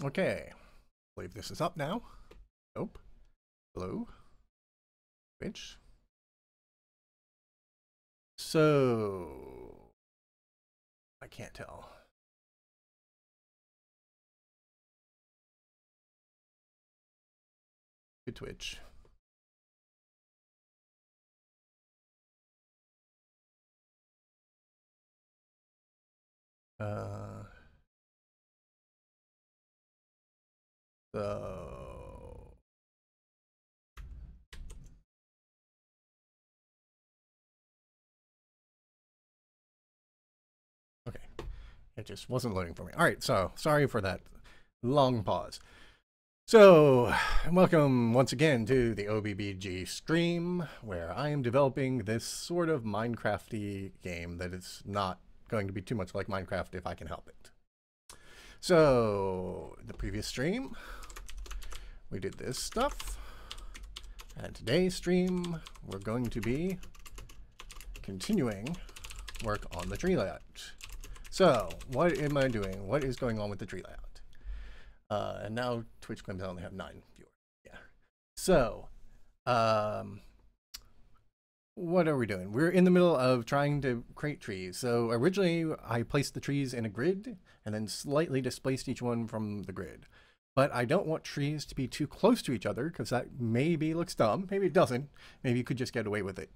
Okay, I believe this is up now. Nope. Hello. Which? So I can't tell. Good Twitch. So okay, it just wasn't loading for me. All right, so sorry for that long pause. So welcome once again to the OBBG stream, where I am developing this sort of Minecrafty game that is not going to be too much like Minecraft if I can help it. So the previous stream, we did this stuff. And today's stream, we're going to be continuing work on the tree layout. So what am I doing? What is going on with the tree layout? And now Twitch claims I only have 9 viewers. Yeah. So what are we doing? We're in the middle of trying to create trees. So originally I placed the trees in a grid and then slightly displaced each one from the grid. But I don't want trees to be too close to each other because that maybe looks dumb. Maybe it doesn't. Maybe you could just get away with it.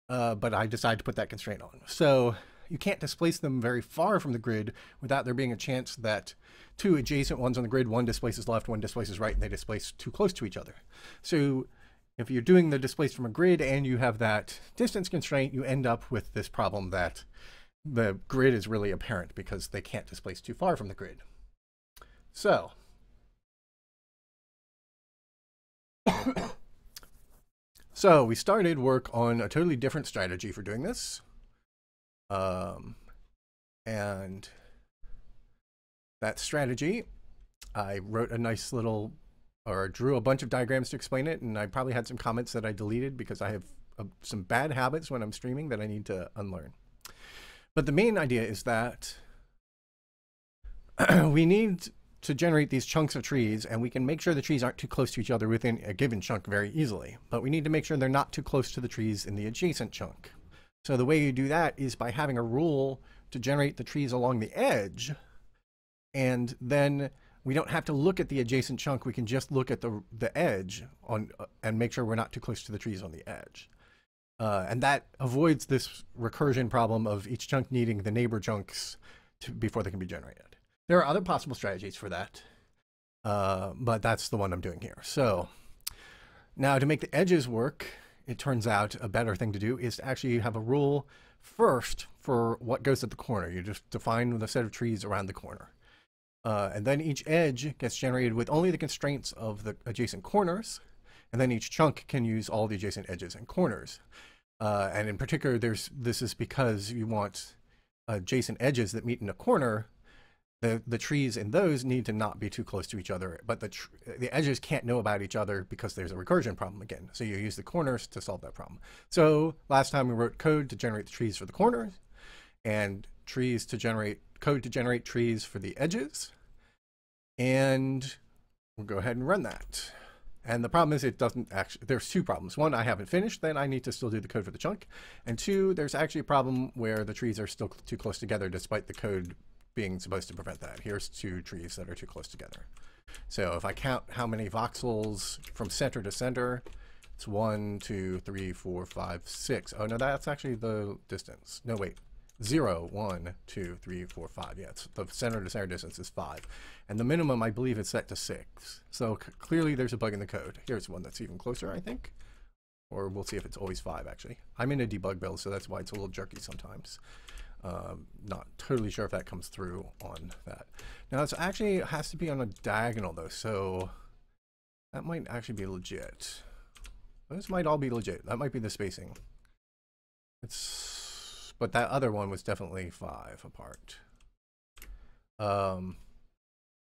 But I decided to put that constraint on. So you can't displace them very far from the grid without there being a chance that 2 adjacent ones on the grid, one displaces left, one displaces right, and they displace too close to each other. So if you're doing the displace from a grid and you have that distance constraint, you end up with this problem that the grid is really apparent because they can't displace too far from the grid. So so we started work on a totally different strategy for doing this. And that strategy, I wrote a nice little, or drew a bunch of diagrams to explain it, and I probably had some comments that I deleted because I have some bad habits when I'm streaming that I need to unlearn. But the main idea is that we need to generate these chunks of trees, and we can make sure the trees aren't too close to each other within a given chunk very easily. But we need to make sure they're not too close to the trees in the adjacent chunk. So the way you do that is by having a rule to generate the trees along the edge, and then we don't have to look at the adjacent chunk. We can just look at the edge on and make sure we're not too close to the trees on the edge. And that avoids this recursion problem of each chunk needing the neighbor chunks before they can be generated. There are other possible strategies for that, but that's the one I'm doing here. So now to make the edges work, it turns out a better thing to do is to actually have a rule first for what goes at the corner. You just define the set of trees around the corner. And then each edge gets generated with only the constraints of the adjacent corners. And then each chunk can use all the adjacent edges and corners. And in particular, this is because you want adjacent edges that meet in a corner. The trees in those need to not be too close to each other, but the edges can't know about each other because there's a recursion problem again. So you use the corners to solve that problem. So last time we wrote code to generate the trees for the corners, and code to generate trees for the edges. And we'll go ahead and run that. And the problem is it doesn't actually, there's 2 problems. 1, I haven't finished, then I need to still do the code for the chunk. And 2, there's actually a problem where the trees are still too close together despite the code being supposed to prevent that. Here's 2 trees that are too close together. So if I count how many voxels from center to center, it's 1, 2, 3, 4, 5, 6. Oh no, that's actually the distance. No, wait. 0, 1, 2, 3, 4, 5. Yeah, it's the center to center distance is 5. And the minimum, I believe, is set to 6. So clearly there's a bug in the code. Here's one that's even closer, I think. Or we'll see if it's always 5, actually. I'm in a debug build, so that's why it's a little jerky sometimes. Not totally sure if that comes through on that. Now it's actually has to be on a diagonal though, so that might actually be legit. Those might all be legit. That might be the spacing. But that other one was definitely 5 apart.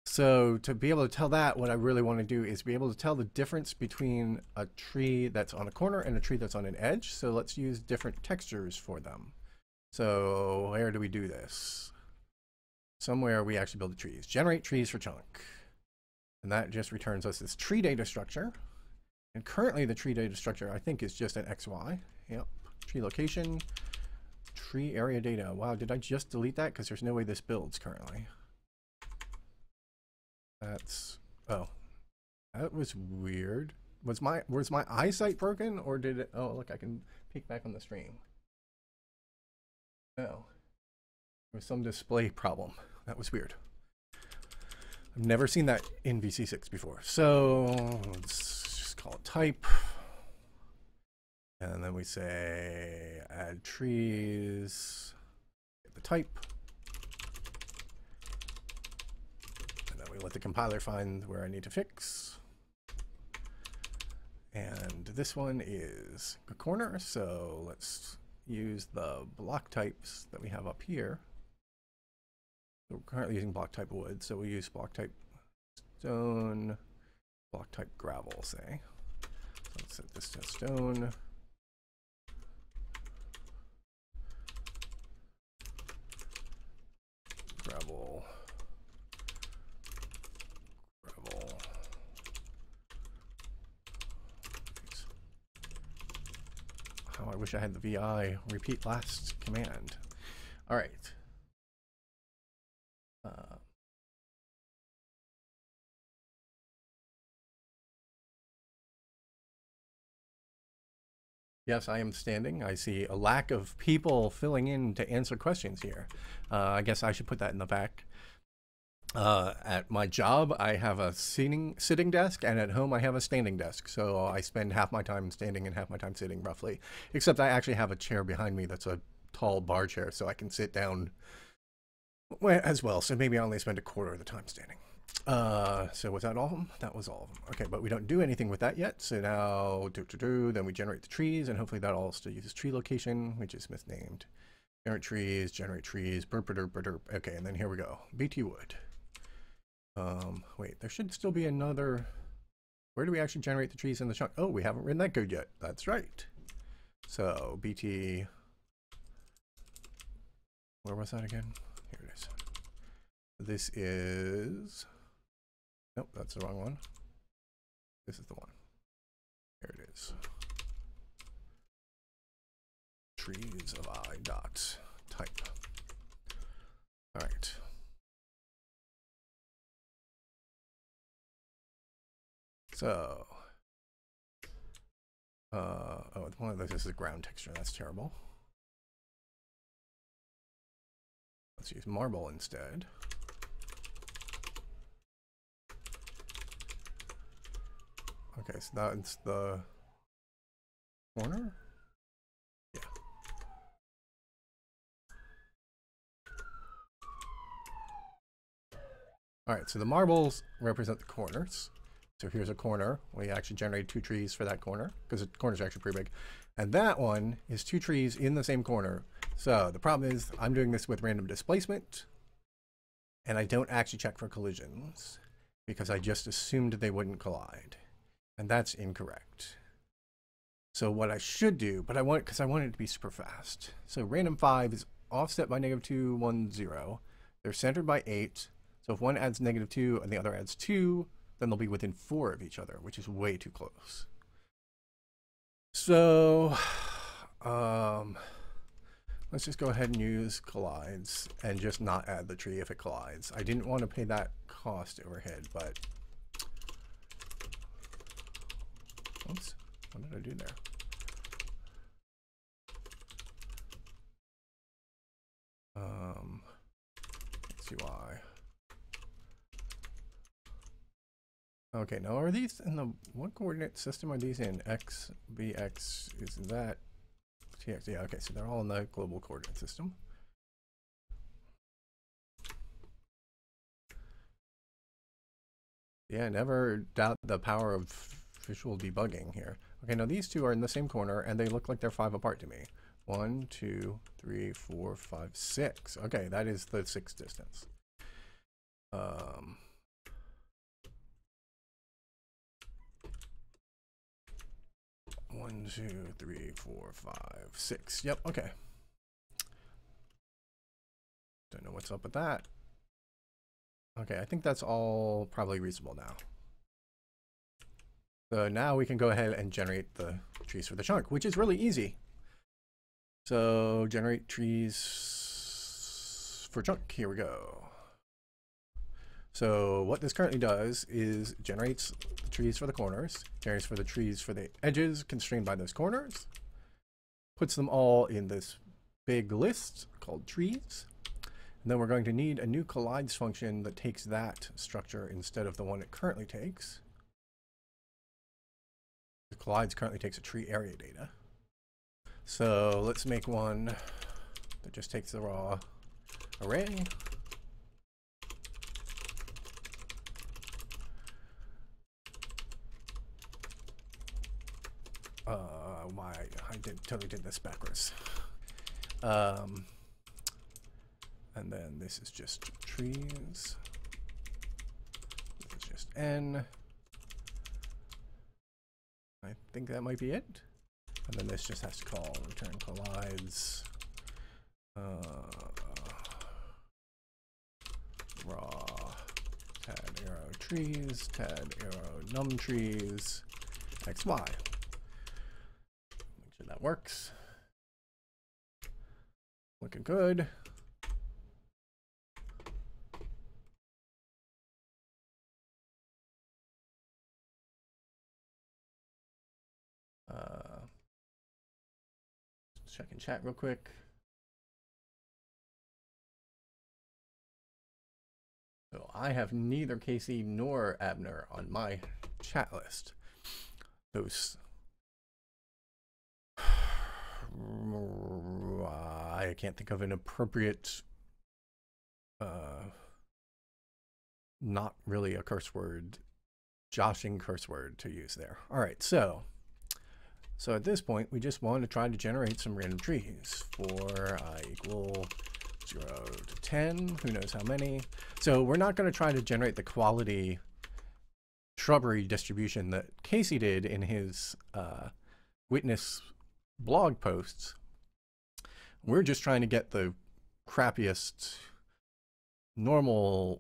So to be able to tell that, what I really want to do is be able to tell the difference between a tree that's on a corner and a tree that's on an edge. So let's use different textures for them. So where do we do this? Somewhere we actually build the trees. Generate trees for chunk. And that just returns us this tree data structure. And currently the tree data structure, I think, is just an XY. Yep. Tree location, tree area data. Wow, did I just delete that? Because there's no way this builds currently. That's, oh, that was weird. Was my eyesight broken, or did it, oh, look, I can peek back on the stream. No, there was some display problem. That was weird. I've never seen that in VC6 before. So let's just call it type. And then we say add trees, get the type. And then we let the compiler find where I need to fix. And this one is a corner, so let's use the block types that we have up here. So we're currently using block type wood, so we use block type stone, block type gravel, say. So let's set this to stone. Gravel. Gravel. How I wish I had the VI repeat last command. All right. Yes, I am standing. I see a lack of people filling in to answer questions here. I guess I should put that in the back. At my job, I have a sitting desk, and at home I have a standing desk. So I spend half my time standing and half my time sitting, roughly. Except I actually have a chair behind me that's a tall bar chair, so I can sit down as well. So maybe I only spend a quarter of the time standing. So was that all of them? That was all of them. Okay, but we don't do anything with that yet. So now, then we generate the trees, and hopefully that all still uses tree location, which is misnamed. Generate trees, burp, burp, burp, burp. Okay, and then here we go. BT wood. Wait, there should still be another. Where do we actually generate the trees in the chunk? Oh, we haven't written that code yet. That's right. So BT. Where was that again? Here it is. This is. Nope, that's the wrong one. This is the one. Here it is. Trees of I dot type. All right. So, oh, one of those is a ground texture. That's terrible. Let's use marble instead. Okay, so that's the corner? Yeah. All right, so the marbles represent the corners. So here's a corner. We actually generated 2 trees for that corner because the corners are actually pretty big. And that one is 2 trees in the same corner. So the problem is I'm doing this with random displacement, and I don't actually check for collisions because I just assumed they wouldn't collide. And that's incorrect. So what I should do, but I want it to be super fast. So random 5 is offset by -2, 1, 0. They're centered by 8. So if one adds -2 and the other adds 2, then they'll be within 4 of each other, which is way too close. So let's just go ahead and use collides and just not add the tree if it collides. I didn't want to pay that cost overhead, but oops, what did I do there? Let's see why. Okay, now are these in the, what coordinate system are these in? X, BX, is that TX? Yeah, okay, so they're all in the global coordinate system. Yeah, never doubt the power of visual debugging here. Okay, now these two are in the same corner and they look like they're 5 apart to me. 1, 2, 3, 4, 5, 6. Okay, that is the 6 distance. 1, 2, 3, 4, 5, 6. Yep, okay. Don't know what's up with that. Okay, I think that's all probably reasonable now. So now we can go ahead and generate the trees for the chunk, which is really easy. So generate trees for chunk. Here we go. So what this currently does is generates trees for the corners, generates for the trees for the edges constrained by those corners, puts them all in this big list called trees. And then we're going to need a new collides function that takes that structure instead of the one it currently takes. The collides currently takes a tree area data. So let's make one that just takes the raw array. Why I totally did this backwards. And then this is just trees. This is just n. I think that might be it. And then this just has to call return collides raw tad arrow trees, tad arrow num trees, xy. Make sure that works. Looking good. Check in chat real quick. So I have neither Casey nor Abner on my chat list. Those I can't think of an appropriate not really a curse word, joshing curse word to use there. All right, so at this point, we just want to try to generate some random trees for I equal 0 to 10, who knows how many. So we're not going to try to generate the quality shrubbery distribution that Casey did in his witness blog posts. We're just trying to get the crappiest normal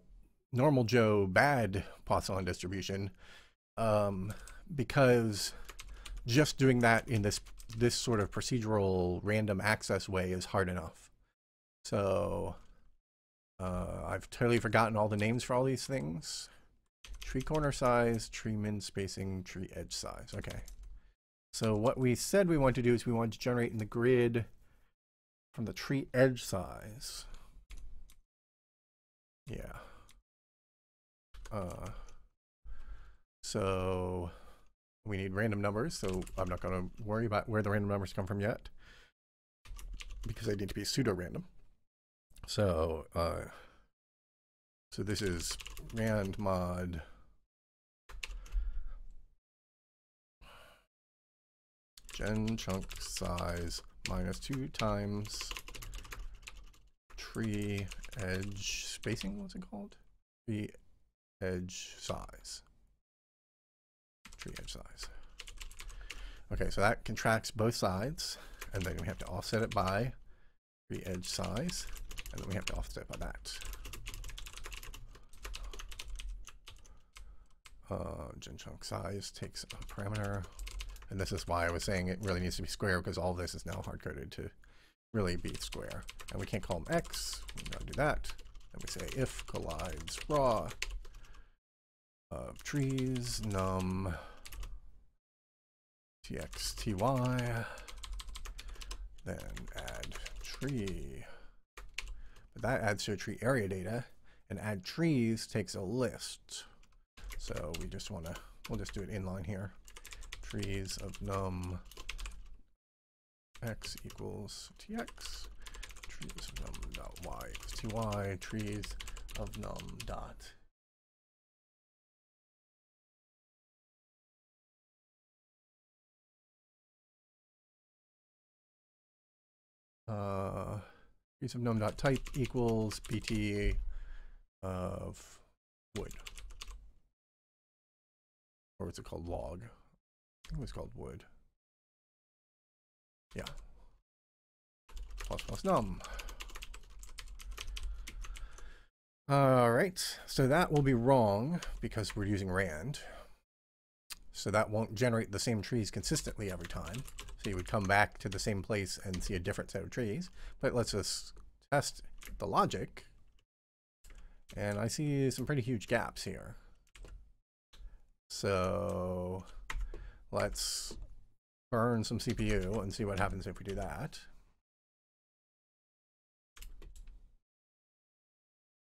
Joe bad Poisson distribution, because just doing that in this sort of procedural random access way is hard enough. So I've totally forgotten all the names for all these things. Tree corner size, tree min spacing, tree edge size. Okay. So what we said we want to do is we want to generate in the grid from the tree edge size. Yeah. So we need random numbers, so I'm not going to worry about where the random numbers come from yet, because they need to be pseudo-random. So, so this is rand mod gen chunk size -2 times tree edge spacing. What's it called? Tree edge size. Tree edge size. Okay, so that contracts both sides, and then we have to offset it by tree edge size, and then we have to offset it by that. Gen chunk size takes a parameter, and this is why I was saying it really needs to be square, because all of this is now hard-coded to really be square. And we can't call them x, we gotta do that. And we say if collides raw of trees num tx ty, then add tree. But that adds to a tree area data, and add trees takes a list. So we just want to, we'll just do it inline here. Trees of num x equals tx, trees of num dot y equals ty, trees of num dot trees of num dot type equals bt of wood. Or what's it called? Log. I think it was called wood. Yeah. Plus num. All right. So that will be wrong because we're using rand. So that won't generate the same trees consistently every time. So you would come back to the same place and see a different set of trees. But it lets us test the logic. And I see some pretty huge gaps here. So let's burn some CPU and see what happens if we do that.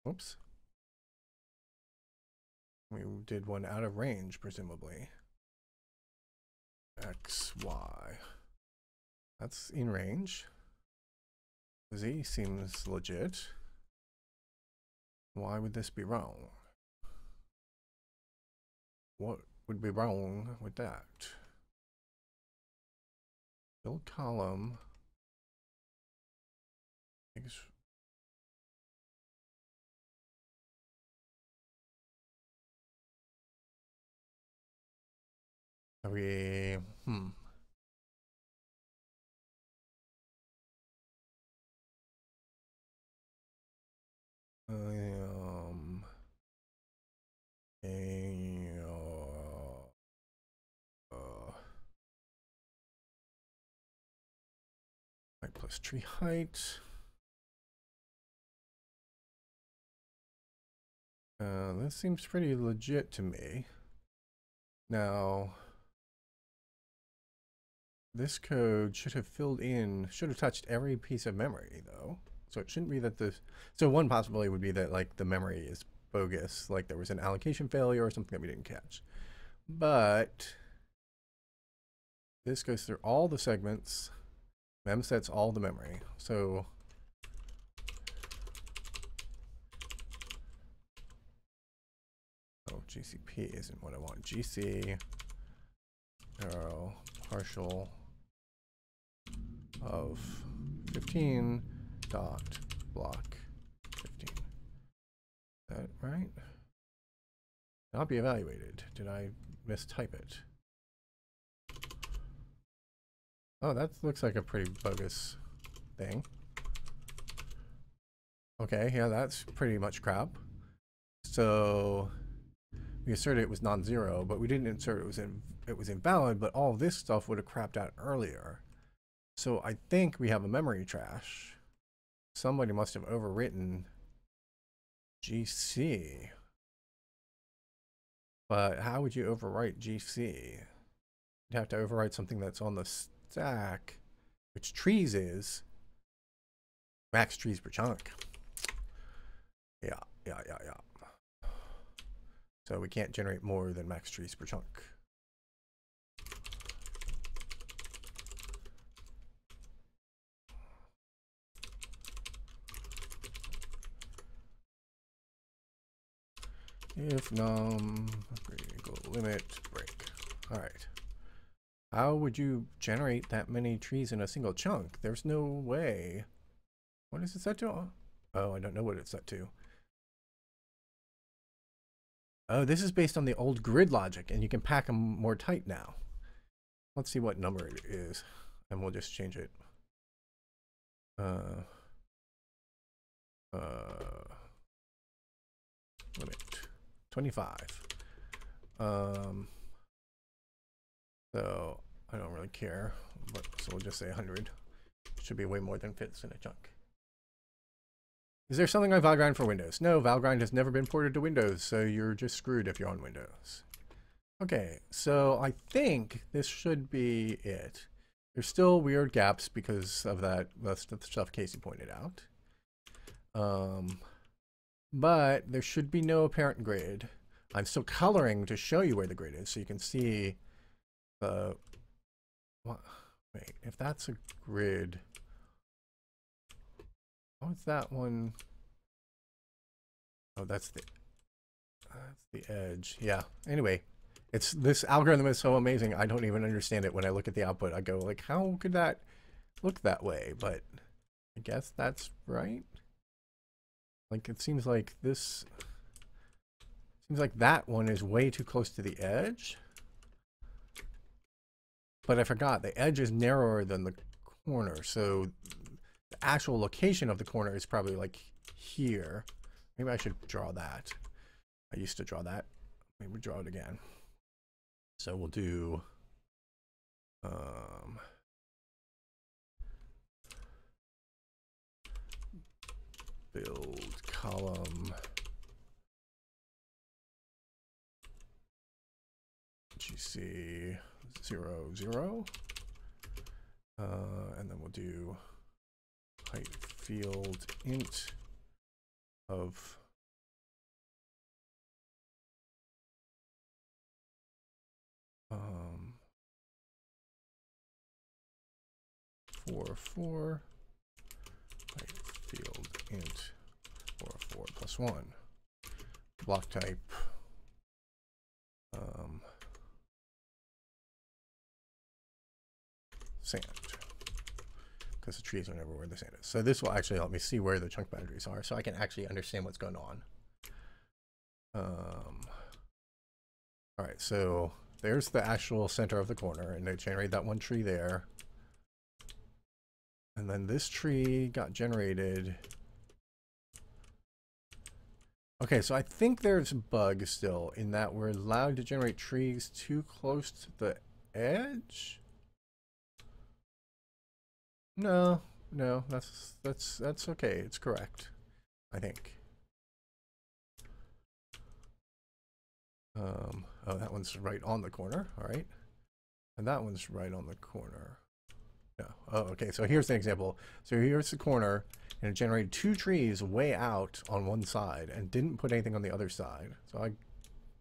Oops. We did one out of range, presumably. X, Y. That's in range. Z seems legit. Why would this be wrong? What would be wrong with that? Build column. Are we, height plus tree height. This seems pretty legit to me. Now, this code should have should have touched every piece of memory though. So it shouldn't be that so one possibility would be that like the memory is bogus, like there was an allocation failure or something that we didn't catch. But this goes through all the segments, mem sets all the memory. So GCP isn't what I want. GC arrow partial of 15 dot block 15. Is that right? Not be evaluated. Did I mistype it? Oh, that looks like a pretty bogus thing. Okay, yeah, that's pretty much crap. So we asserted it was non-zero, but we didn't insert it was invalid, but all this stuff would have crapped out earlier. So I think we have a memory trash. Somebody must have overwritten GC. But how would you overwrite GC? You'd have to overwrite something that's on the stack, which trees is max trees per chunk. Yeah. So we can't generate more than max trees per chunk. If num equal limit break. All right. How would you generate that many trees in a single chunk? There's no way. What is it set to? Oh, I don't know what it's set to. Oh, this is based on the old grid logic, and you can pack them more tight now. Let's see what number it is, and we'll just change it. Limit 25. So I don't really care, but so we'll just say 100. Should be way more than fits in a chunk. Is there something like Valgrind for Windows? No, Valgrind has never been ported to Windows, so you're just screwed if you're on Windows. Okay, so I think this should be it. There's still weird gaps because of that stuff Casey pointed out. But there should be no apparent grid. I'm still coloring to show you where the grid is, so you can see the... Wait, if that's a grid... Oh, it's that one. Oh, that's the edge. Yeah. Anyway, this algorithm is so amazing. I don't even understand it when I look at the output. I go like, how could that look that way? But I guess that's right. Like it seems like that one is way too close to the edge. But I forgot the edge is narrower than the corner, so the actual location of the corner is probably like here. Maybe I should draw that. I used to draw that. Maybe draw it again. So we'll do build column GC 0, 0. And then we'll do height field int of 4 height field int 4 plus 1 block type sand, because the trees are never where the sand is. So this will actually help me see where the chunk boundaries are, so I can actually understand what's going on. All right, so there's the actual center of the corner, and they generate that one tree there. And then this tree got generated. Okay, so I think there's a bug still in that we're allowed to generate trees too close to the edge. No, that's okay. It's correct, I think. Oh, that one's right on the corner. All right, and that one's right on the corner. No. Oh, okay. So here's the example. So here's the corner, and it generated 2 trees way out on one side and didn't put anything on the other side. So I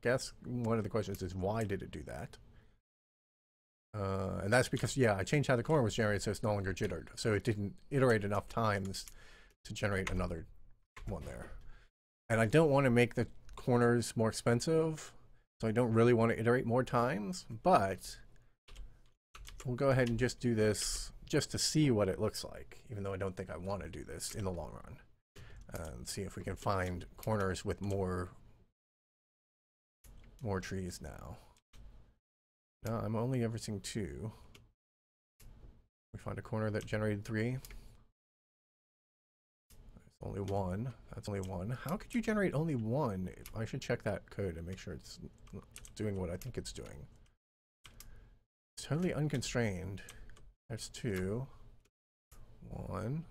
guess one of the questions is, why did it do that? And that's because, yeah, I changed how the corner was generated so it's no longer jittered. So it didn't iterate enough times to generate another one there. And I don't want to make the corners more expensive, so I don't really want to iterate more times, but we'll go ahead and just do this just to see what it looks like, even though I don't think I want to do this in the long run. And see if we can find corners with more trees now. No, I'm only ever seeing 2. We find a corner that generated 3. There's only 1. That's only 1. How could you generate only 1? I should check that code and make sure it's doing what I think it's doing. It's totally unconstrained. There's 2. 1.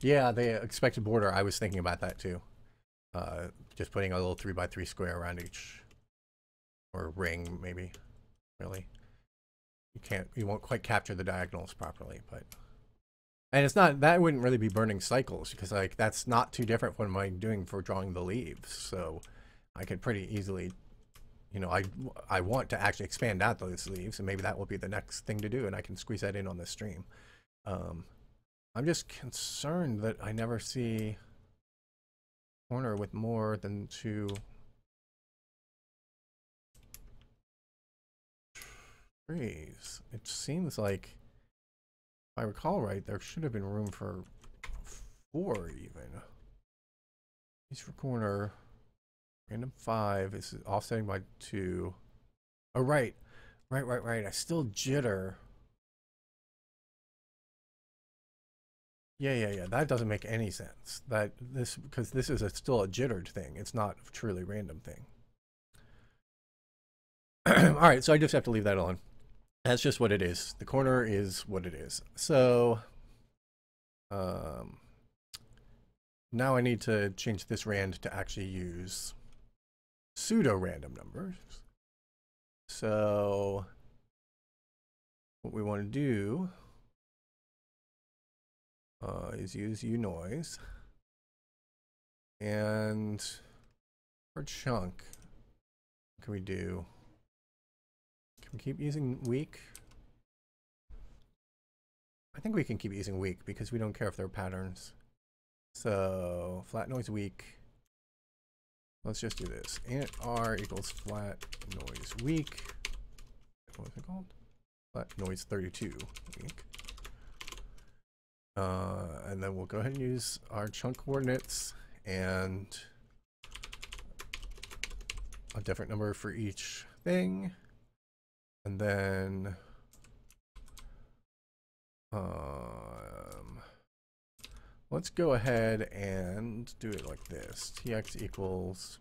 Yeah, the expected border, I was thinking about that too. Just putting a little 3x3 square around each, or ring maybe. Really, you won't quite capture the diagonals properly, but, and it's not, that wouldn't really be burning cycles, because like that's not too different from what I'm doing for drawing the leaves. So I could pretty easily, you know, I want to actually expand out those leaves, and maybe that will be the next thing to do, and I can squeeze that in on this stream. I'm just concerned that I never see corner with more than 2 trees. It seems like, if I recall right, there should have been room for 4 even. These for corner, random 5 is offsetting by 2. Oh, right. I still jitter. Yeah. That doesn't make any sense. Because this is still a jittered thing. It's not a truly random thing. All right, so I just have to leave that on. That's just what it is. The corner is what it is. So now I need to change this rand to actually use pseudo-random numbers. So what we want to do is use unoise, and for chunk, what can we do? Can we keep using weak? I think we can keep using weak because we don't care if they're patterns. So flat noise weak. Let's just do this. Int r equals flat noise weak. What is it called? Flat noise 32 weak. And then we'll go ahead and use our chunk coordinates and a different number for each thing. And then Let's go ahead and do it like this. Tx equals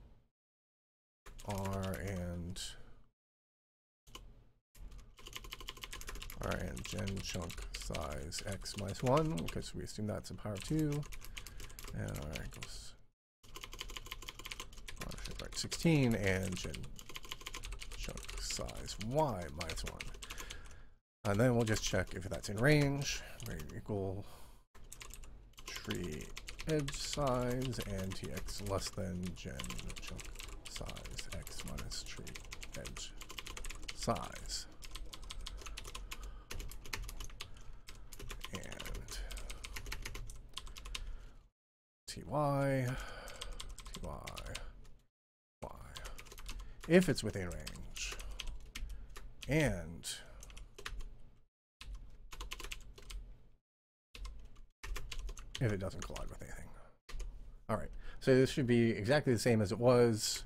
r and gen chunk size x minus 1, because we assume that's a power of 2, and r equals 16, and gen chunk size y minus 1. And then we'll just check if that's in range. Range equal tree edge size and tx less than gen chunk size x minus tree edge size. And ty, y, if it's within range, and if it doesn't collide with anything. All right, so this should be exactly the same as it was,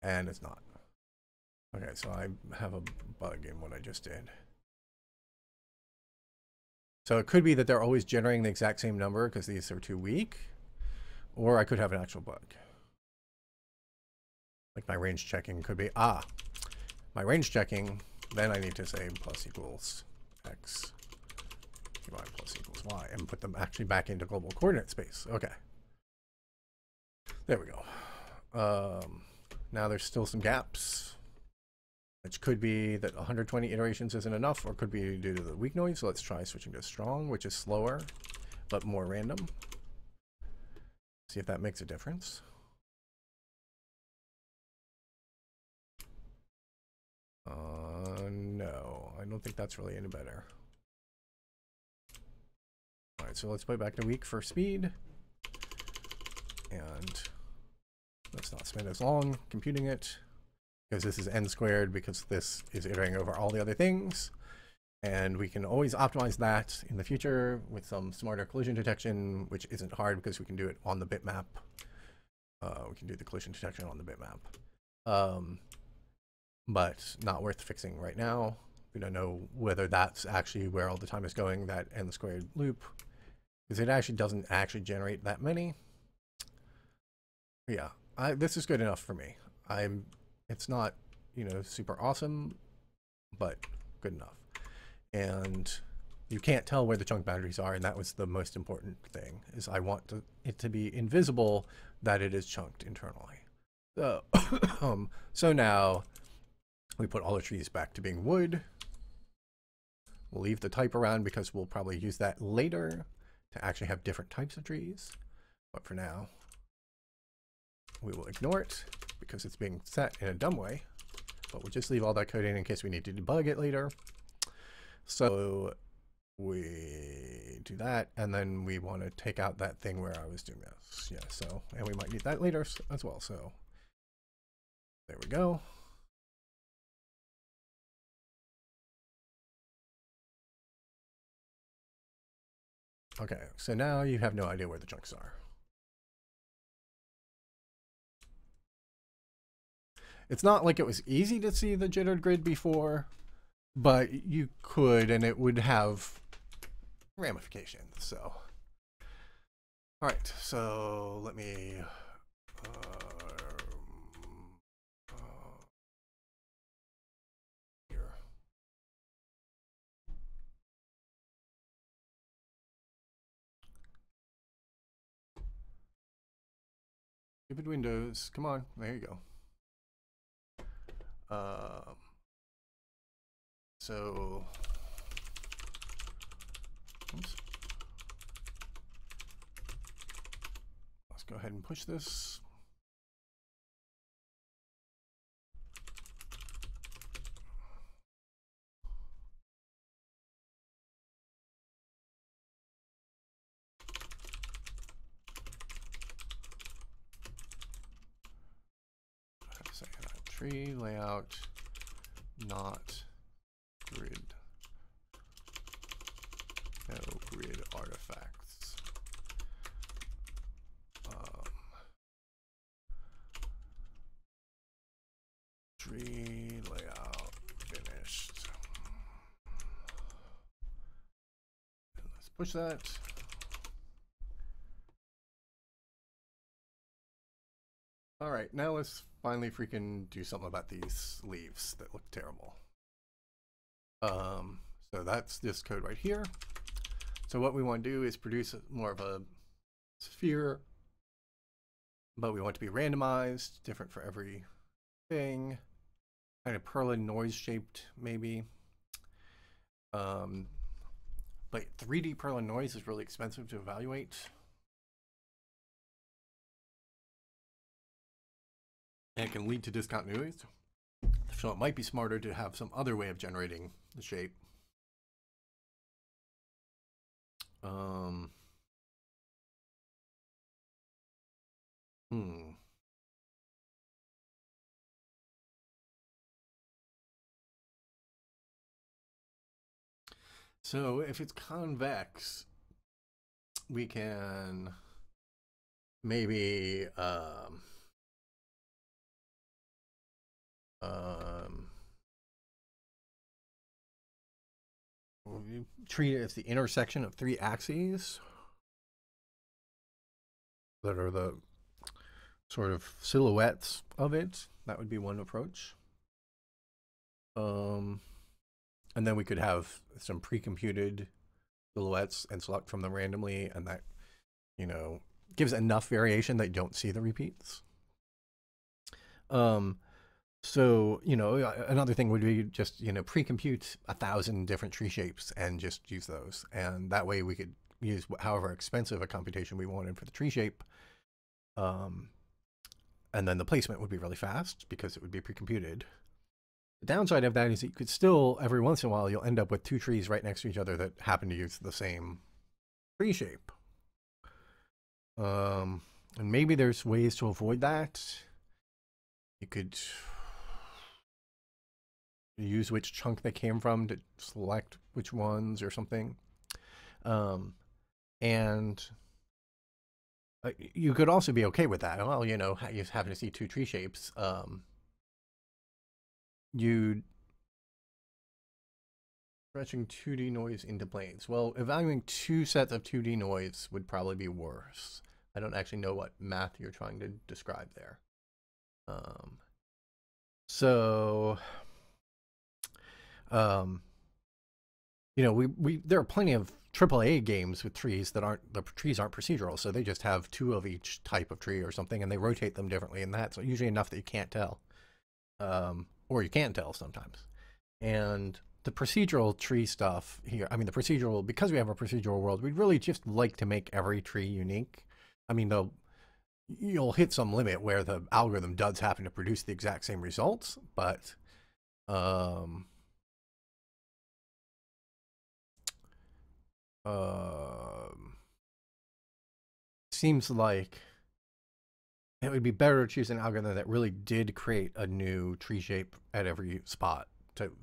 and it's not. Okay, so I have a bug in what I just did. So it could be that they're always generating the exact same number because these are too weak, or I could have an actual bug. Like my range checking could be, my range checking, then I need to say plus equals x, y plus equals y, and put them actually back into global coordinate space. Okay. There we go. Now there's still some gaps, which could be that 120 iterations isn't enough, or could be due to the weak noise. So let's try switching to strong, which is slower, but more random. See if that makes a difference. No, I don't think that's really any better. All right, so let's put it back to weak for speed. And let's not spend as long computing it, because this is n squared, because this is iterating over all the other things. And we can always optimize that in the future with some smarter collision detection, which isn't hard because we can do it on the bitmap. We can do the collision detection on the bitmap. But not worth fixing right now. We don't know whether that's actually where all the time is going, that n squared loop, because it actually doesn't actually generate that many. Yeah, this is good enough for me. It's not, you know, super awesome, but good enough. And you can't tell where the chunk boundaries are, and that was the most important thing, is I want it to be invisible that it is chunked internally. So, so now we put all the trees back to being wood. We'll leave the type around because we'll probably use that later to actually have different types of trees. But for now, we will ignore it because it's being set in a dumb way. But we'll just leave all that code in case we need to debug it later. So we do that, and then we want to take out that thing where I was doing this. Yeah, so, and we might need that later as well. So there we go. Okay, so now you have no idea where the chunks are. It's not like it was easy to see the jittered grid before, but you could, and it would have ramifications. So, all right, so let me here. Stupid Windows, come on, there you go. So, oops. Let's go ahead and push this. I have to say that tree layout, not grid. No grid artifacts. Tree layout finished. And let's push that. All right, now let's finally freaking do something about these leaves that look terrible. So that's this code right here. So what we want to do is produce more of a sphere, but we want it to be randomized, different for every thing, kind of perlin noise shaped maybe. But 3D perlin noise is really expensive to evaluate. And it can lead to discontinuities. So it might be smarter to have some other way of generating the shape. So if it's convex, we can maybe treat it as the intersection of three axes that are the sort of silhouettes of it. That would be one approach. And then we could have some pre-computed silhouettes and select from them randomly, and that, you know, gives enough variation that you don't see the repeats. So, you know, another thing would be just, you know, pre-compute 1,000 different tree shapes and just use those. And that way we could use however expensive a computation we wanted for the tree shape. And then the placement would be really fast because it would be pre-computed. The downside of that is that you could still, every once in a while, you'll end up with two trees right next to each other that happen to use the same tree shape. And maybe there's ways to avoid that. You could use which chunk they came from to select which ones or something. And you could also be okay with that. Well, you know, you happen to see two tree shapes. You stretching 2D noise into planes. Well, evaluating two sets of 2D noise would probably be worse. I don't actually know what math you're trying to describe there. You know, there are plenty of AAA games with trees that the trees aren't procedural, so they just have two of each type of tree or something, and they rotate them differently, and that's usually enough that you can't tell, or you can tell sometimes. And the procedural tree stuff here, I mean, because we have a procedural world, we'd really just like to make every tree unique. I mean, you'll hit some limit where the algorithm does happen to produce the exact same results, but seems like it would be better to choose an algorithm that really did create a new tree shape at every spot,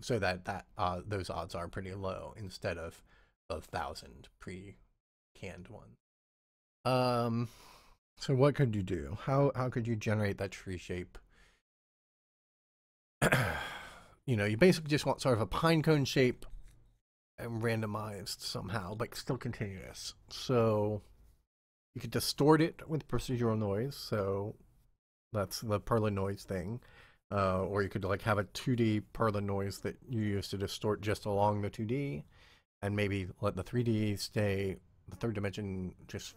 so that those odds are pretty low instead of 1,000 pre-canned ones. So what could you do? How could you generate that tree shape? You know, you basically just want sort of a pine cone shape and randomized somehow, but still continuous. So you could distort it with procedural noise. So that's the perlin noise thing. Or you could like have a 2D perlin noise that you use to distort just along the 2D, and maybe let the 3D stay, the third dimension just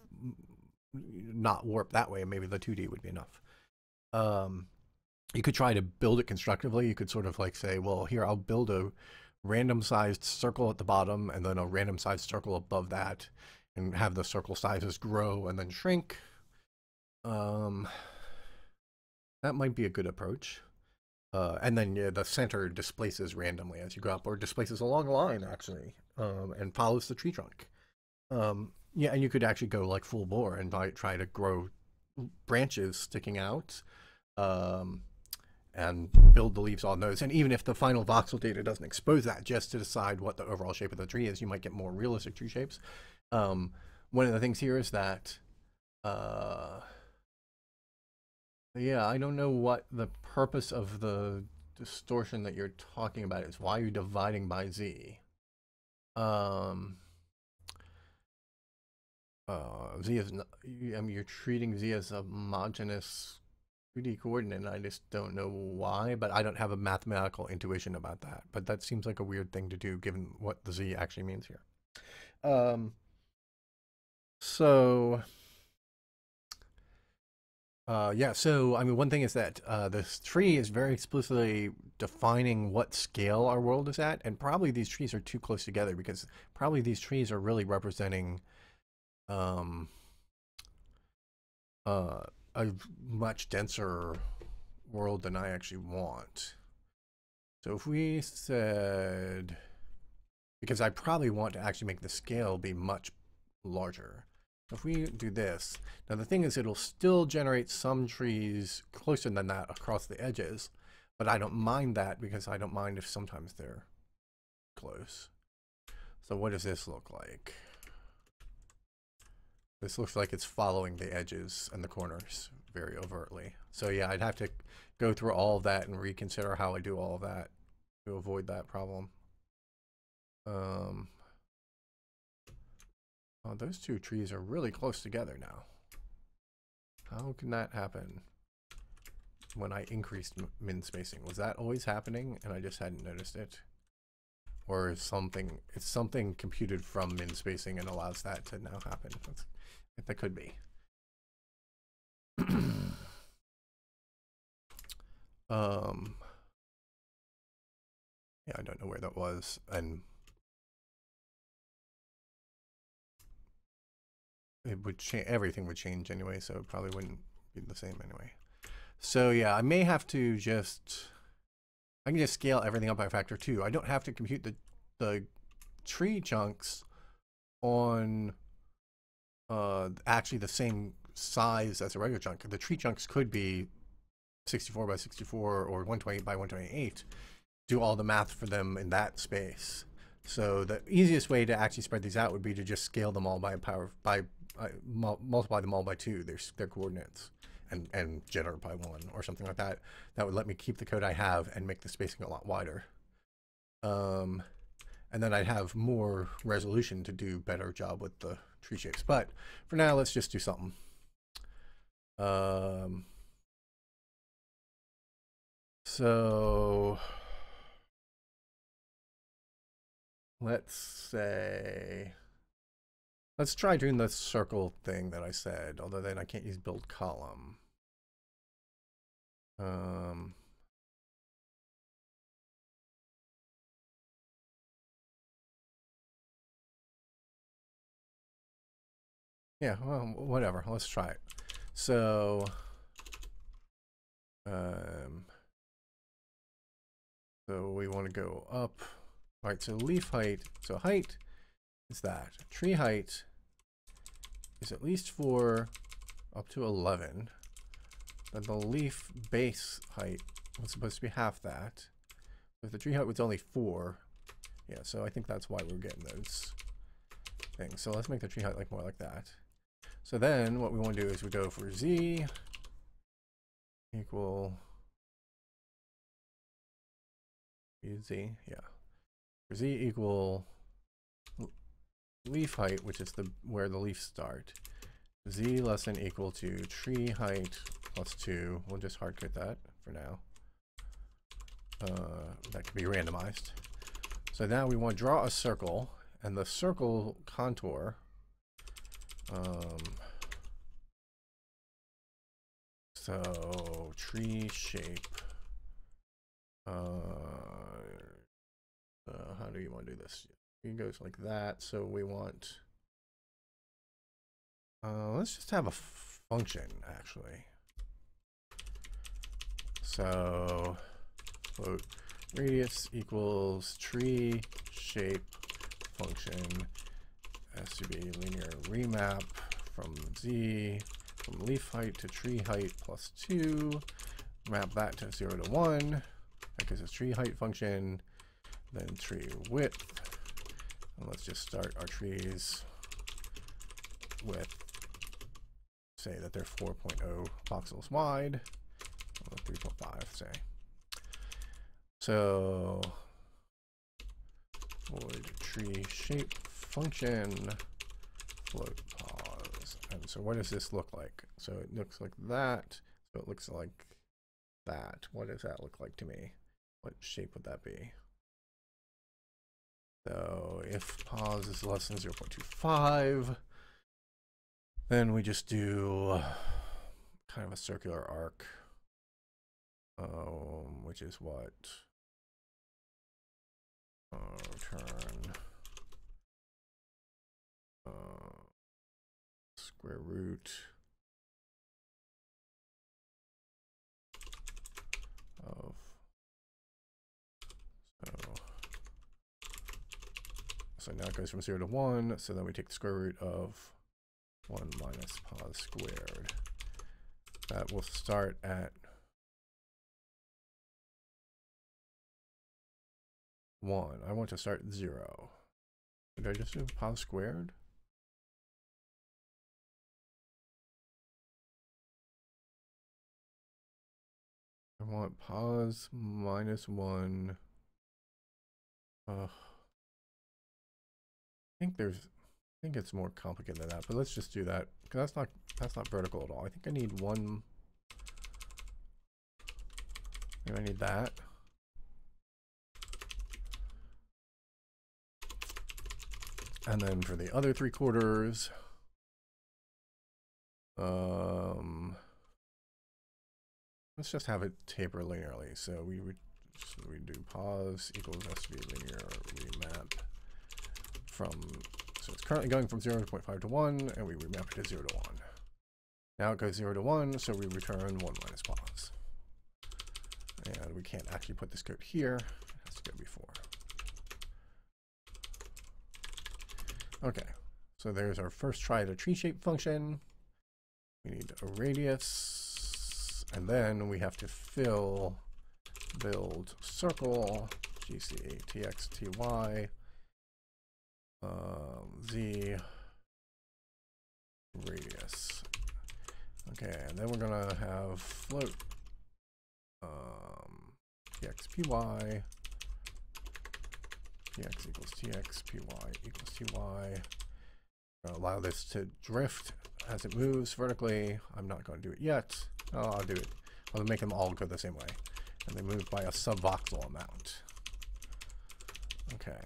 not warp that way. Maybe the 2D would be enough. You could try to build it constructively. You could sort of like say, well, here, I'll build a random sized circle at the bottom and then a random sized circle above that, and have the circle sizes grow and then shrink. That might be a good approach. And then the center displaces randomly as you go up, or displaces along a line actually, and follows the tree trunk. Yeah, and you could actually go like full bore and try to grow branches sticking out, and build the leaves on those. And even if the final voxel data doesn't expose that, just to decide what the overall shape of the tree is, you might get more realistic tree shapes. One of the things here is that, yeah, I don't know what the purpose of the distortion that you're talking about is. Why are you dividing by z? Z is not, I mean, you're treating z as a homogeneous 2D coordinate, and I just don't know why, but I don't have a mathematical intuition about that. But that seems like a weird thing to do given what the Z actually means here. Yeah, so I mean, one thing is that this tree is very explicitly defining what scale our world is at, and probably these trees are too close together because probably these trees are really representing a much denser world than I actually want. So if we said, because I probably want to actually make the scale be much larger. If we do this, now the thing is it'll still generate some trees closer than that across the edges, but I don't mind that because I don't mind if sometimes they're close. So what does this look like? This looks like it's following the edges and the corners very overtly. So yeah, I'd have to go through all of that and reconsider how I do all of that to avoid that problem. Oh, those two trees are really close together now. How can that happen when I increased min spacing? Was that always happening and I just hadn't noticed it? Or is it's something computed from min spacing and allows that to now happen? That could be. Yeah, I don't know where that was, and it would change. Everything would change anyway, so it probably wouldn't be the same anyway. So yeah, I may have to I can just scale everything up by a factor 2. I don't have to compute the tree chunks on actually the same size as a regular chunk. The tree chunks could be 64 by 64 or 128 by 128. Do all the math for them in that space. So the easiest way to actually spread these out would be to just scale them all multiply them all by 2, their coordinates, and jitter by 1 or something like that. That would let me keep the code I have and make the spacing a lot wider. And then I'd have more resolution to do better job with the tree shapes. But for now, let's just do something. So let's try doing the circle thing that I said, although then I can't use build column. Yeah, well, whatever. Let's try it. So, so we want to go up. All right, so leaf height. So height is that. Tree height is at least 4 up to 11. Then the leaf base height was supposed to be half that. If the tree height was only 4, yeah, so I think that's why we're getting those things. So let's make the tree height like more like that. So then what we want to do is we go for z equal z, yeah. For z equal leaf height, which is where the leaves start. Z less than equal to tree height plus 2. We'll just hardcode that for now. That can be randomized. So now we want to draw a circle, and the circle contour so tree shape, how do you want to do this? It goes like that. So we want, let's just have a function actually. So float radius equals tree shape function has to be linear remap from z from leaf height to tree height plus 2, map that to 0 to 1 because it's tree height function, then tree width, and let's just start our trees with, say that they're 4.0 voxels wide, 3.5 say. So void tree shape function float pause. And so what does this look like? So it looks like that. So it looks like that. What does that look like to me? What shape would that be? So if pos is less than 0.25, then we just do kind of a circular arc, which is what? Return square root of, so now it goes from 0 to 1, so then we take the square root of 1 minus pos squared. That will start at 1. I want to start at 0. Did I just do pos squared? I want pos minus 1. I think it's more complicated than that, but let's just do that because that's not vertical at all. I think I need one. Maybe I need that. And then for the other 3/4, let's just have it taper linearly. So we do pos equals SV linear remap from, so it's currently going from 0.5 to 1, and we remap it to 0 to 1. Now it goes 0 to 1, so we return 1 minus pos. And we can't actually put this code here, it has to go before. Okay, so there's our first try at a tree shape function. We need a radius, and then we have to build circle, GC, TX, TY, Z, radius. Okay, and then we're gonna have float, TX, PY, TX equals TX, PY equals TY. Allow this to drift as it moves vertically. I'm not going to do it yet. Oh, I'll do it. I'll make them all go the same way. And they move by a subvoxel amount. Okay.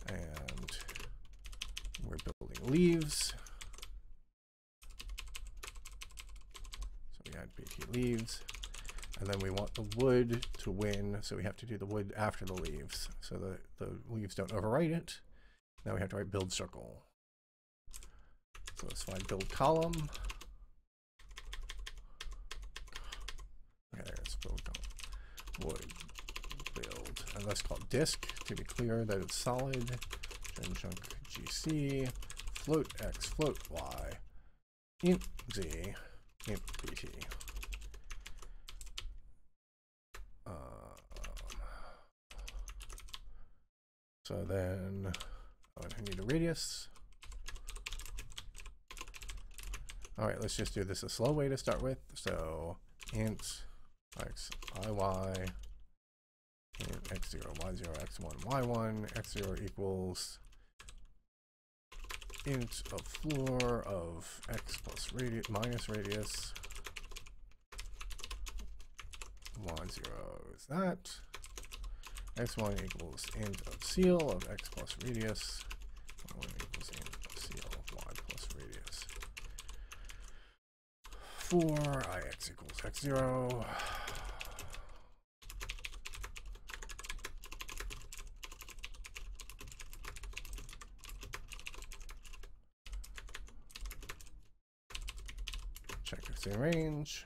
And we're building leaves. So we add BT leaves. And then we want the wood to win, so we have to do the wood after the leaves, so the leaves don't overwrite it. Now we have to write build circle. So let's find build column. Okay, there's build column. Wood build, and let's call it disk to be clear that it's solid. Gen chunk GC, float X, float Y, int Z, int BT. So then I need a radius. All right, let's just do this a slow way to start with. So int x iy, int x0 y0 x1 y1 x0 equals int of floor of x plus radius minus radius. y0 is that. x1 equals int of ceil of x plus radius. y1 equals int of ceil of y plus radius. For ix equals x0. Check if it's in range.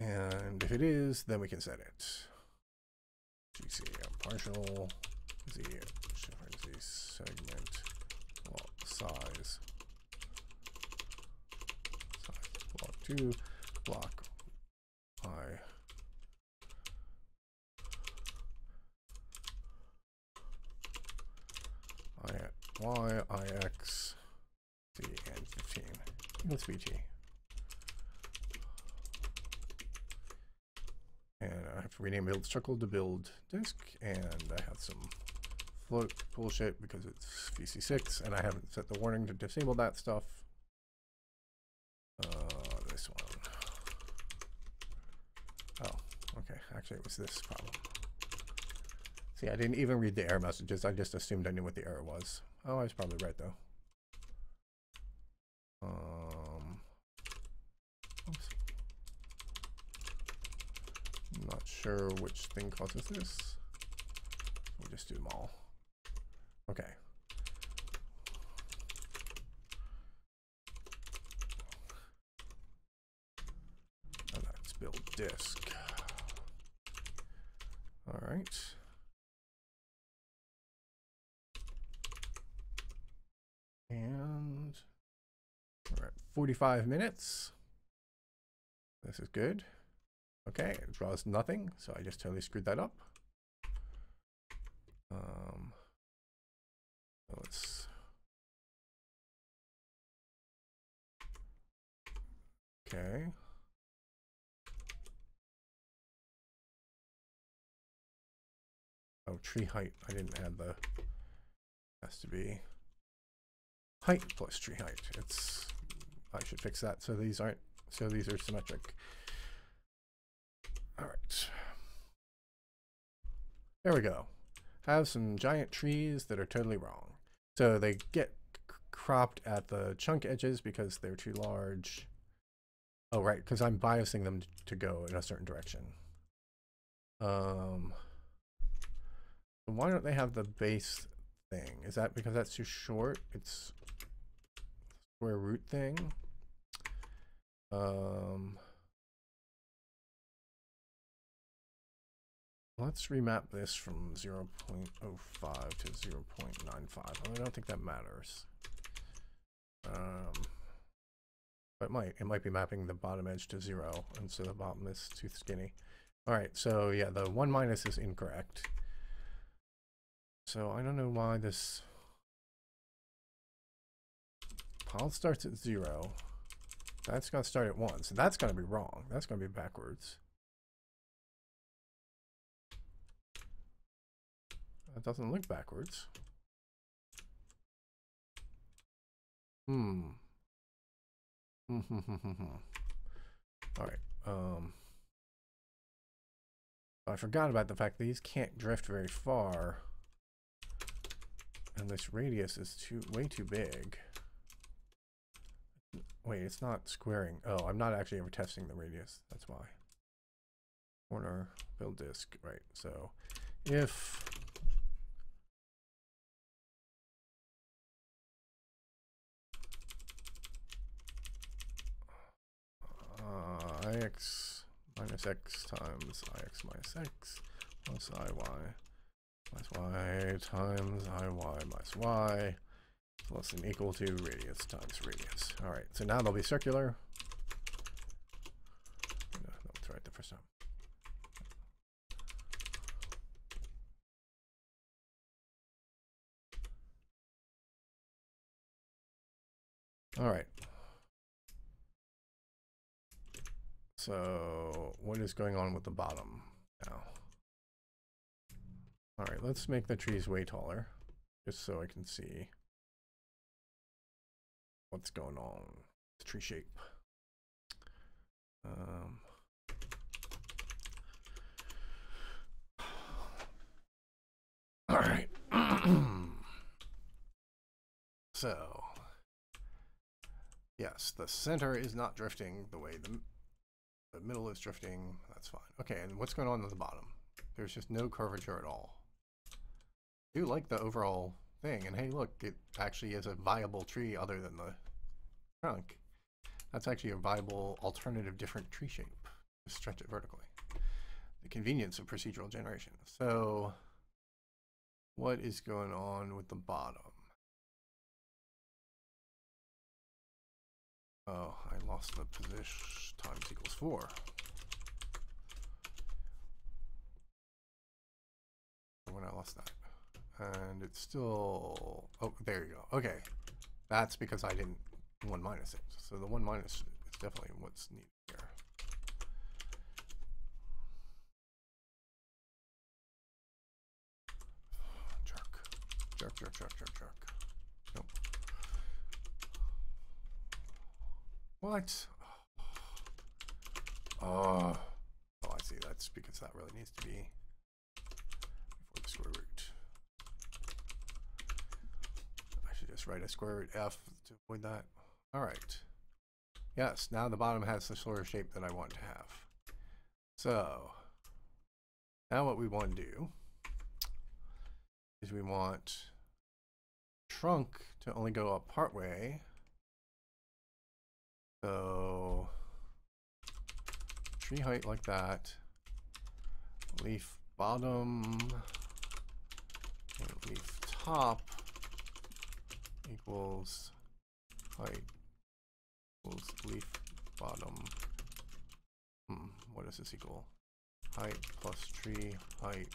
And if it is, then we can set it. GC partial Z different Z segment size block 2 block I Y IX Z and 15 equals BT. And I have to rename build circle to build disk, and I have some float bullshit because it's VC6, and I haven't set the warning to disable that stuff. Actually, it was this problem. See, I didn't even read the error messages. I just assumed I knew what the error was. Oh, I was probably right, though. Oops. I'm not sure which thing causes this. We'll just do them all. Okay. And let's build disk. All right. And we're at 45 minutes. This is good. Okay, it draws nothing, so I just totally screwed that up. Let's okay. Oh, tree height. I didn't add the has to be height plus tree height. It's I should fix that so these aren't these are symmetric. All right. There we go. Have some giant trees that are totally wrong. So they get cropped at the chunk edges because they're too large. Oh, right, because I'm biasing them to go in a certain direction. Why don't they have the base thing? Is that because that's too short? It's square root thing. Let's remap this from 0.05 to 0.95. I don't think that matters. But it might be mapping the bottom edge to 0, and so the bottom is too skinny. All right, so yeah, the 1 minus is incorrect. So I don't know why this pile starts at 0. That's going to start at 1, so that's going to be wrong. That's going to be backwards. That doesn't look backwards. All right. I forgot about the fact that these can't drift very far, and this radius is way too big. Wait, it's not squaring. Oh, I'm not actually ever testing the radius. That's why. Corner, build disk. Right. So if ix minus x times ix minus x plus iy minus y times iy minus y less than equal to radius times radius. All right, so now they'll be circular. No, that's right the first time. All right. So what is going on with the bottom now? All right, let's make the trees way taller, just so I can see what's going on with the tree shape. All right. So, yes, the center is not drifting the way the middle is drifting. That's fine. Okay, and what's going on at the bottom? There's just no curvature at all. I do like the overall thing, and hey, look, it actually is a viable tree other than the trunk. That's actually a viable alternative different tree shape. Just stretch it vertically. The convenience of procedural generation. So what is going on with the bottom? Oh, I lost the position times equals 4. When I lost that. And it's still, oh, there you go. Okay. That's because I didn't 1 minus it. So the 1 minus is definitely what's needed here. Jerk. Nope. What? Oh, I see. bits because that really needs to be before the square root. I should just write a square root f to avoid that. All right. Yes, now the bottom has the sort of shape that I want to have. So now what we want to do is we want trunk to only go up partway. So tree height like that, leaf bottom and leaf top equals height equals leaf bottom. What does this equal? Height plus tree height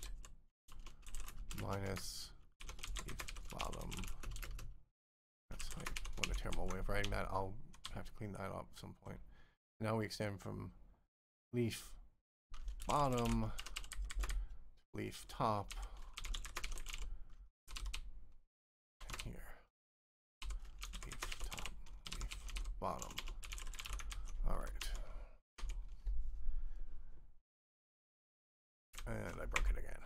minus leaf bottom. That's height. What a terrible way of writing that. I'll have to clean that up at some point. Now we extend from leaf bottom to leaf top and here. Leaf top, leaf bottom. All right. And I broke it again.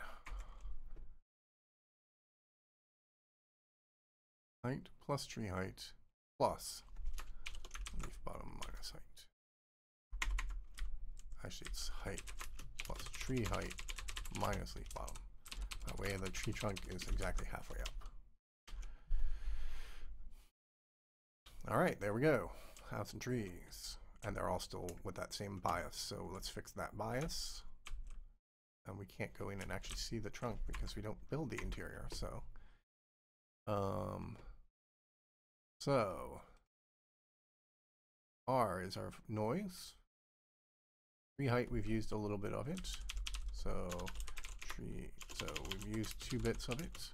Height plus tree height plus leaf bottom minus height. Actually, it's height plus tree height minus leaf bottom. That way the tree trunk is exactly halfway up. All right, there we go. Have some trees. And they're all still with that same bias. So let's fix that bias. And we can't go in and actually see the trunk because we don't build the interior. So R is our noise. Tree height, we've used a little bit of it. So we've used 2 bits of it.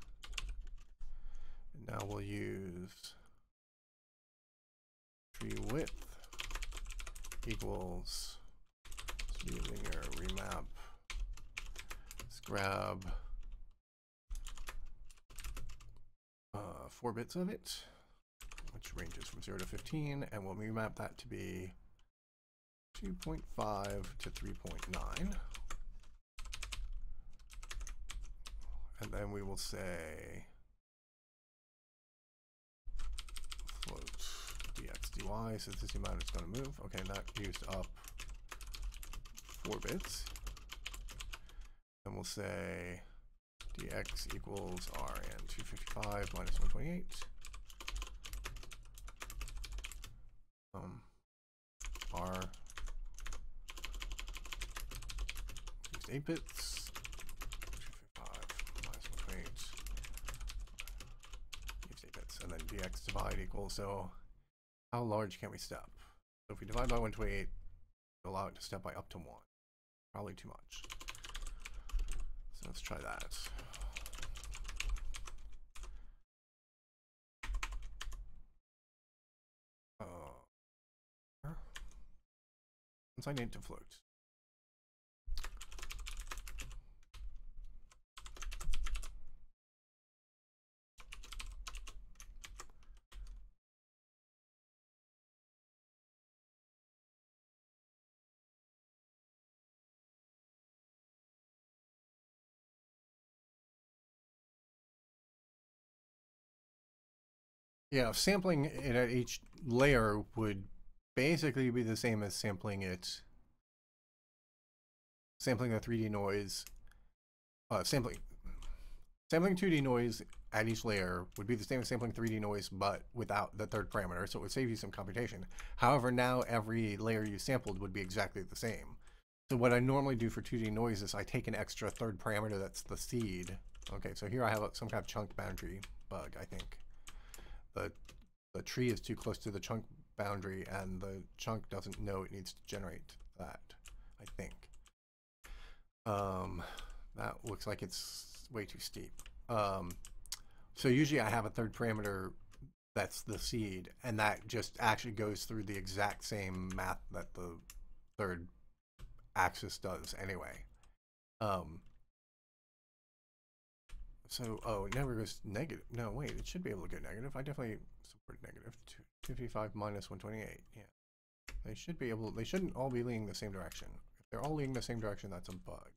And now we'll use tree width equals linear remap. Let's grab 4 bits of it, which ranges from 0 to 15, and we'll remap that to be 2.5 to 3.9. And then we will say float dx dy, since this amount is going to move. Okay, and that used up 4 bits. And we'll say dx equals rn 255 minus 128. R used 8 bits. 255 minus 128. Used 8 bits. And then dx divide equals, so how large can we step? So if we divide by 128, we'll allow it to step by up to 1. Probably too much. So let's try that. Since I need to float. Yeah, sampling it at each layer would basically be the same as sampling the 3D noise. Sampling 2D noise at each layer would be the same as sampling 3D noise, but without the third parameter, so it would save you some computation. However, now every layer you sampled would be exactly the same. So what I normally do for 2D noise is I take an extra third parameter that's the seed. Okay, so here I have some kind of chunk boundary bug, I think. The tree is too close to the chunk boundary and the chunk doesn't know it needs to generate that, I think. That looks like it's way too steep. So usually I have a third parameter that's the seed, and that just actually goes through the exact same math that the third axis does anyway. So, oh, it never goes negative. No, wait, it should be able to go negative. I definitely support negative. 255 minus 128. Yeah. They should be able, they shouldn't all be leaning the same direction. they're all leading the same direction, that's a bug.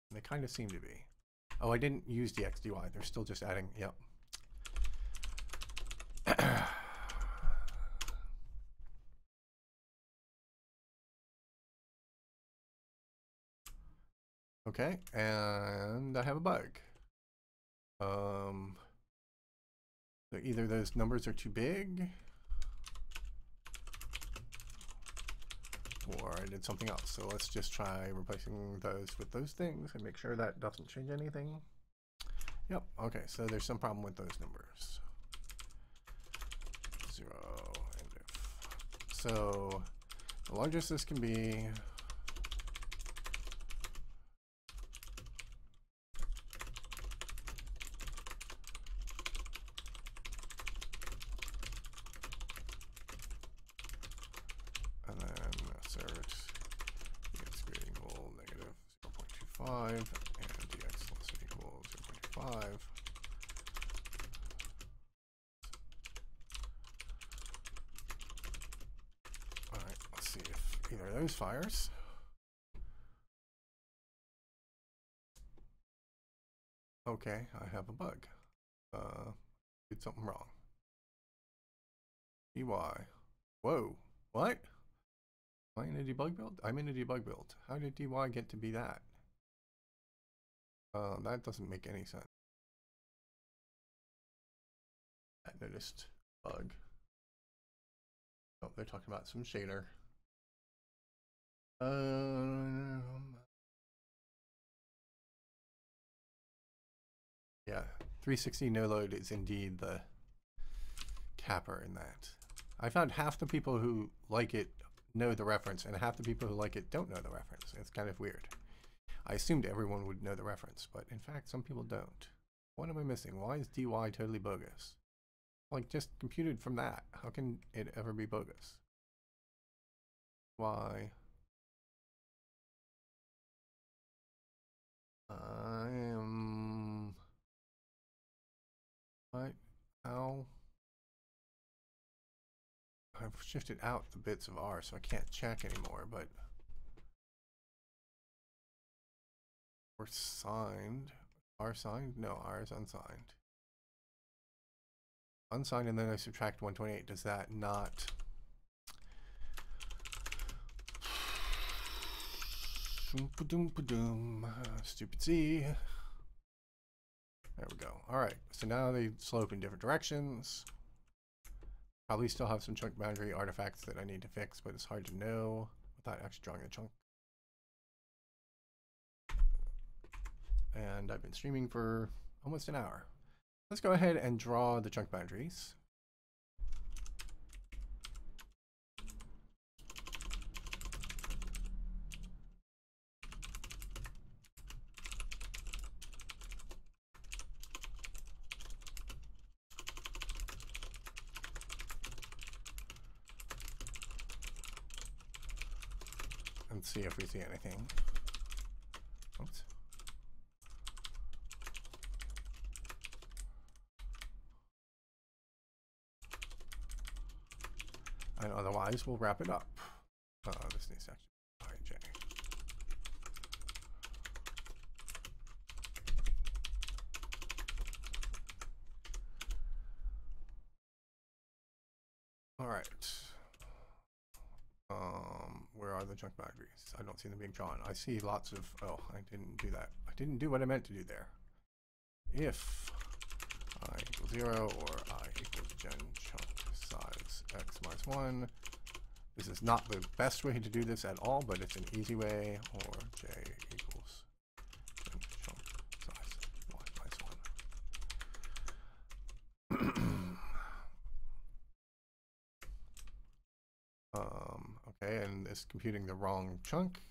And they kind of seem to be. Oh, I didn't use dxdy. They're still just adding, yep. Okay, and I have a bug. So either those numbers are too big, or I did something else. So let's just try replacing those with those things and make sure that doesn't change anything. Yep, okay, so there's some problem with those numbers. 0 and if. So the largest this can be, and then assert dx greater than equal negative 0.25 and dx less than equal 0.5. All right, let's see if either of those fires. Okay, I have a bug. Did something wrong. dy. Whoa, what? Am I in a debug build? I'm in a debug build. How did dy get to be that? That doesn't make any sense. I noticed bug. Oh, they're talking about some shader. Yeah, 360 no load is indeed the capper in that. I found half the people who like it know the reference and half the people who like it don't know the reference. It's kind of weird. I assumed everyone would know the reference, but in fact some people don't. What am I missing? Why is dy totally bogus? Like, just computed from that. How can it ever be bogus? Why? I am... What? How? I've shifted out the bits of R, so I can't check anymore, but... We're signed. R signed? No, R is unsigned. Unsigned, and then I subtract 128. Does that not... Stupid Z. There we go. All right, so now they slope in different directions. Probably still have some chunk boundary artifacts that I need to fix, but it's hard to know without actually drawing a chunk. And I've been streaming for almost an hour. Let's go ahead and draw the chunk boundaries. And see if we see anything. Oops. And otherwise, we'll wrap it up. This needs to actually be ij. All right. Where are the chunk boundaries? I don't see them being drawn. I see lots of, oh, I didn't do that. I didn't do what I meant to do there. If I equals 0 or I equals gen chunk size x minus 1. This is not the best way to do this at all, but it's an easy way, or j equals gen chunk size y minus 1. Okay, and it's computing the wrong chunk,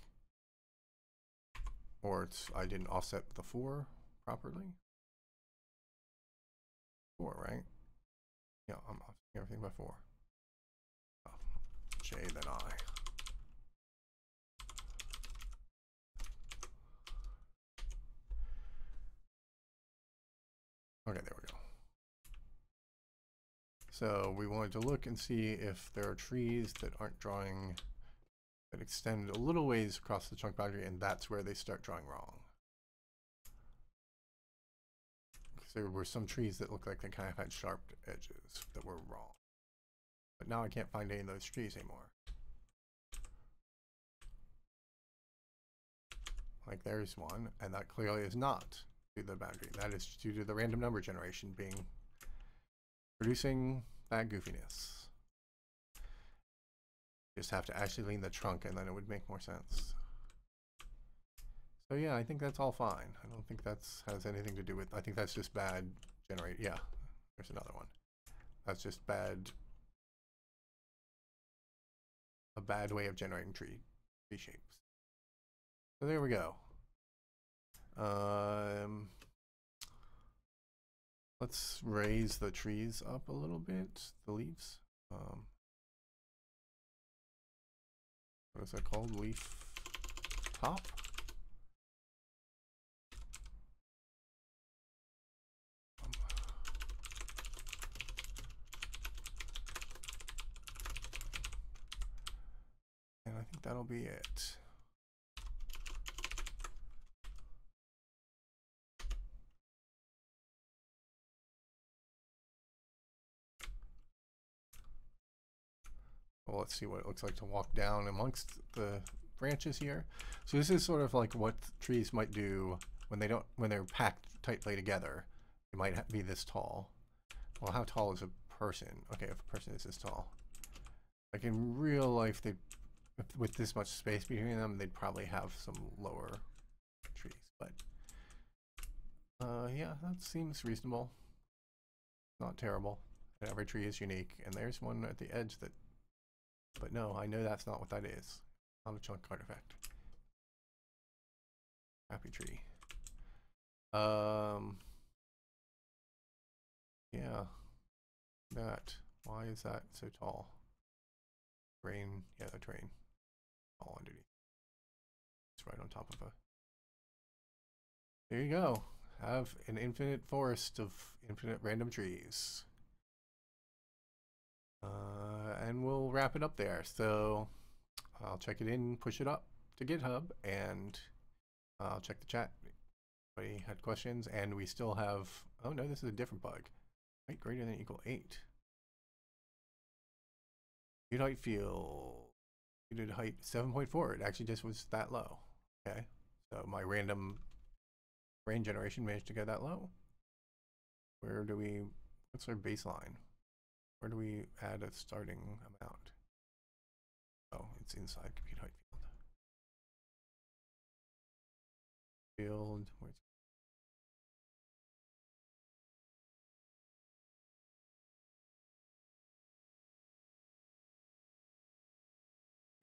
or it's I didn't offset the 4 properly. 4, right? Yeah, I'm offsetting everything by 4. Oh, j then I. Okay, there we go. So we wanted to look and see if there are trees that aren't drawing that extend a little ways across the chunk boundary, and that's where they start drawing wrong. Because there were some trees that looked like they kind of had sharp edges that were wrong. But now I can't find any of those trees anymore. Like there's one, and that clearly is not due to the boundary. That is due to the random number generation producing bad goofiness. Just have to actually lean the trunk and then it would make more sense. So yeah, I think that's all fine. I don't think that's has anything to do with, I think that's just bad generate. Yeah, there's another one. That's just bad, a bad way of generating tree shapes. So there we go. Let's raise the trees up a little bit, the leaves. What is that called? Leaf top? And I think that'll be it. Well, let's see what it looks like to walk down amongst the branches here. So this is sort of like what trees might do when they're packed tightly together. They might be this tall. Well, how tall is a person? Okay, if a person is this tall. Like in real life, with this much space between them, they'd probably have some lower trees. But yeah, that seems reasonable. Not terrible. And every tree is unique. And there's one at the edge that, but no, I know that's not what that is. Not a chunk artifact. Happy tree. Yeah. That. Why is that so tall? Terrain. Yeah, the terrain. All underneath. It's right on top of a. There you go. Have an infinite forest of infinite random trees. And we'll wrap it up there. So I'll check it in, push it up to GitHub, and I'll check the chat. Anybody had questions? And we still have, oh no, this is a different bug. Height greater than or equal 8. Viewed height field. Viewed height 7.4. It actually just was that low. Okay. So my random brain generation managed to go that low. Where do we, what's our baseline? Where do we add a starting amount? Oh, it's inside compute height field. Where's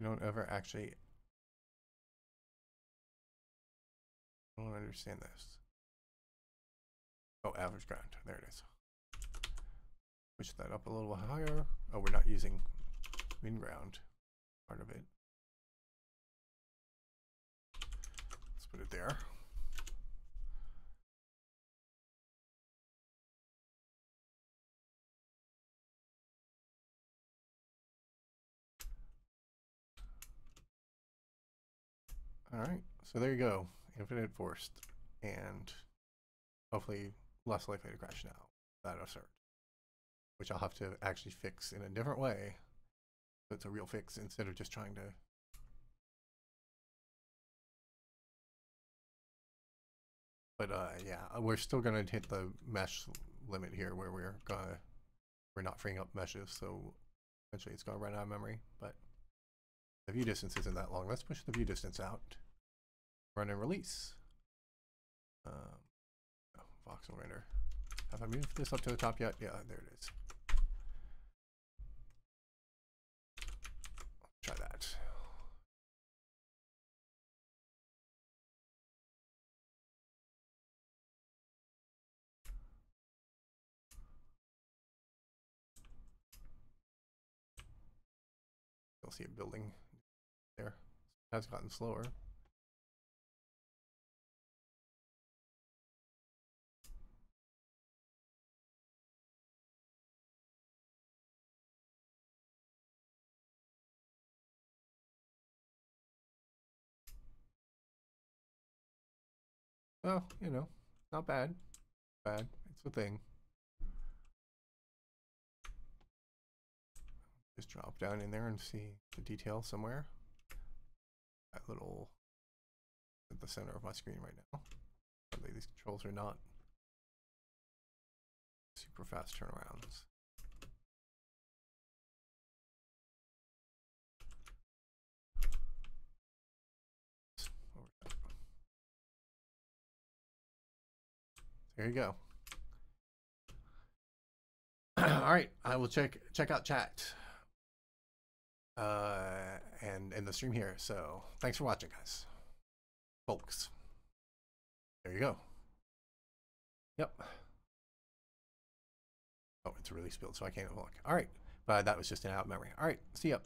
you don't ever actually, I don't understand this. Oh, average ground, there it is. Push that up a little higher. Oh, we're not using mean ground part of it. Let's put it there. All right, so there you go, infinite forest, and hopefully less likely to crash now. That assert, which I'll have to actually fix in a different way. So it's a real fix instead of just trying to. But yeah, we're still gonna hit the mesh limit here, where we're not freeing up meshes, so eventually it's gonna run out of memory. But the view distance isn't that long. Let's push the view distance out. Run and release. Oh, voxel render. Have I moved this up to the top yet? Yeah, there it is. Try that. You'll see it building there. It has gotten slower. Well, you know, not bad. Bad. It's a thing. Just drop down in there and see the detail somewhere. That little at the center of my screen right now. These controls are not super fast turnarounds. There you go. All right, I will check out chat and end the stream here. So thanks for watching, guys, folks. There you go. Yep. Oh, it's really spilled, so I can't look. All right, but that was just an out memory. All right, see ya.